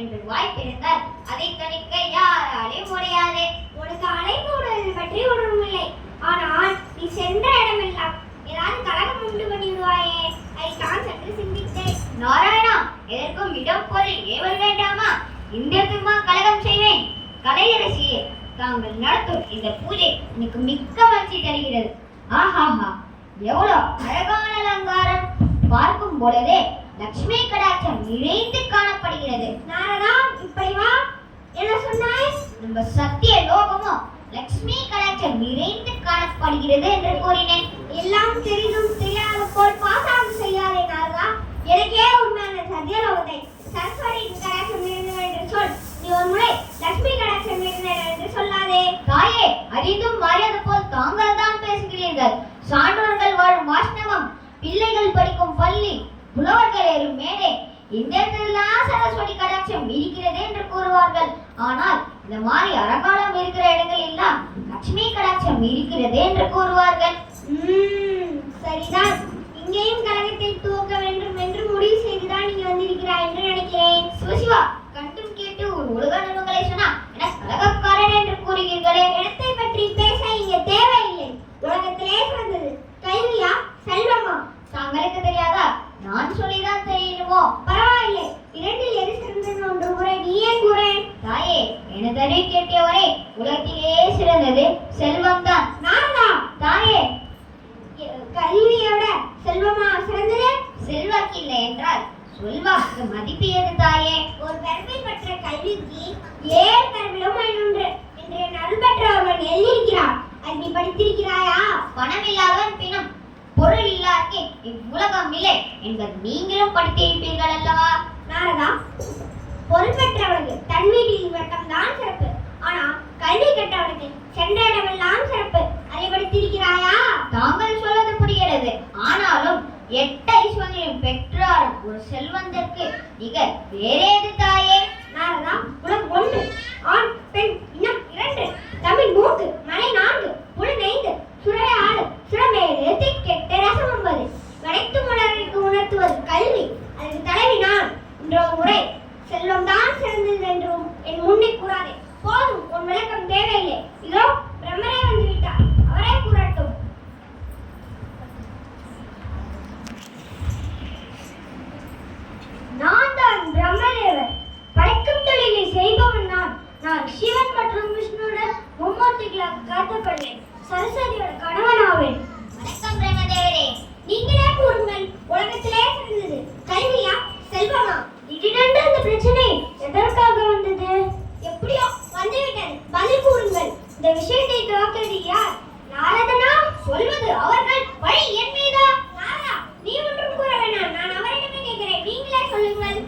என்று வாய்ப்பிருந்தால் அதை தணிக்க யாராலையும் முடியாது. உனக்கு அலைமோடுவது பற்றி ஒன்றும் இல்லை. ஆனால் நீ சென்ற இடமெல்லாம் ஏதாவது கலகம் உண்டு பண்ணி விடுவாயே, அதைத்தான் சற்று சிந்தித்தேன். நாராயணா, எதற்கும் இடம் பொருள் ஏவல் வேண்டாமா? இந்தியத்துமா கலகம் செய்வேன். கலையரசியே, தாங்கள் நடத்தும் இந்த பூஜை எனக்கு மிக்க மகிழ்ச்சி தருகிறது. ஆஹாஹா, எவ்வளவு அழகான அலங்காரம்! பார்க்கும் பொழுதே லட்சுமி கடாட்சம் நிறைந்து காணப்படுகிறது. நாரதா, இப்படி வா. என்ன சொன்னாய்? நம்ம சத்திய லோகமும் லட்சுமி கடாட்சம் நிறைந்து காணப்படுகிறது என்று கூறினேன். எல்லாம் தெரிந்தும் தெரியாத போல் பாசாங்கு செய்யாதே நாரதா. எனக்கே உண்மையான சத்தியலோகத்தை சரஸ்வதியின் கடாட்சம் நிறைந்தது என்று சொல். நீ ஒரு முறை லட்சுமி கடாட்சம் நிறைந்தது என்று சொல்லாதே. தாயே, அறிந்தும் அறியாத போல் தாங்கள் தான் பேசுகிறீர்கள். சான்றோர்கள் வாழும் வாஷ்ணவம், பிள்ளைகள் படிக்கும் பள்ளி, புலவர்கள் ஏறும் மேடை, இந்த இடத்திலெல்லாம் சரஸ்வதி கடாட்சம் இருக்கிறது என்று கூறுவார்கள். ஆனால் இந்த மாதிரி அரங்காலம் இருக்கிற இடங்கள் எல்லாம் லட்சுமி கடாட்சம் இருக்கிறது என்று கூறுவார்கள். சரிதான். இங்கேயும் கழகத்தை துவக்க வேண்டும் என்று முடிவு செய்துதான் நீங்க வந்திருக்கிறாய் என்று நினைக்கிறேன். சிவசிவா, கண்டும் கேட்டு ஒரு உலக நுணுங்களை சொன்னா என கலகக்காரன் என்று கூறுகிறீர்களே. இடத்தை பற்றி பேச இங்க தேவையில்லை. உலகத்திலே சிறந்தது கல்வியா செல்வமா? தாங்களுக்கு தெரியாதா? நான் சொல்லிதான் தெரியணுமோ? பரவாயில்லை, இரண்டில் எது சிறந்தது ஒன்று முறை நீயே கூறேன். தாயே, எனதறி கேட்டவரே, உலகத்திலே சிறந்தது செல்வம் தான். நானா? தாயே, கல்வியோட செல்வமா சிறந்தது? செல்வாக்கு இல்லை என்றால் சொல்வாக்கு மதிப்பு ஏது தாயே? ஒரு பெருமை பெற்ற கல்விக்கு 7 பெருமையும் 500 என்று என் அருள் பெற்ற ஒருவன் எழுதியிருக்கிறார். அது நீ படித்திருக்கிறாயா? பணம் இல்லாதவன் பிணம், பொருள் இல்லாதே இவ்வுலகம் இல்லை என்பது நீங்களும் படித்திருப்பீர்கள் அல்லவா? நாரதா, பொருள் பெற்றவனுக்கு தன் வீட்டில் வட்டம் தான் சிறப்பு. ஆனா கல்வி கற்றவனுக்கு சென்ற இடமெல்லாம் சிறப்பு. அதை படித்திருக்கிறாயா? தாங்கள் சொல்வது புரிகிறது. ஆனாலும் 8 ஐஸ்வர்யம் பெற்றாரும் ஒரு செல்வந்தற்கு நிகர் வேறேது தாயே? நாரதா, உலகம் 1, ஆண் பெண் இனம் 2, தமிழ் 3, மலை 4, புலன் 5, சுரை 6, சுரமேறு திக்கெட்டு ரசம் 9. அனைத்து மலர்களுக்கு உணர்த்துவது கல்வி. அதற்கு தலைவி நான். இன்றொரு முறை செல்வம் தான் சிறந்தது என்றும் என் முன்னே கூறாதே. போதும், உன் விளக்கம் தேவையில்லை. இதோ பிரம்மரே வந்து விட்டார், அவரே கூறட்டும். நான் தான் பிரம்மதேவர். படைக்கும் தொழிலை செய்பவன் நான். நான் சிவன் மற்றும் விஷ்ணுவுடன் மும்மூர்த்திகளாக காட்டப்படுவேன். சரஸ்வதியோட கணவனாவேன். வணக்கம் பிரம்மதேவரே. நீங்களே கூறுங்கள், உலகத்திலே சிறந்தது கல்வியா செல்வமா? திடீரென்று இந்த பிரச்சனை எதற்காக வந்தது? எப்படியோ வந்துவிட்டது, பதில் கூறுங்கள். இந்த விஷயத்தை துவக்கிறது யார்? நாரதனா? சொல்வது அவர்கள், வழி என் மீதா? நாரதா, நீ ஒன்றும் கூற வேண்டாம். நான் அவரிடமே கேட்கிறேன், நீங்களே சொல்லுங்கள்.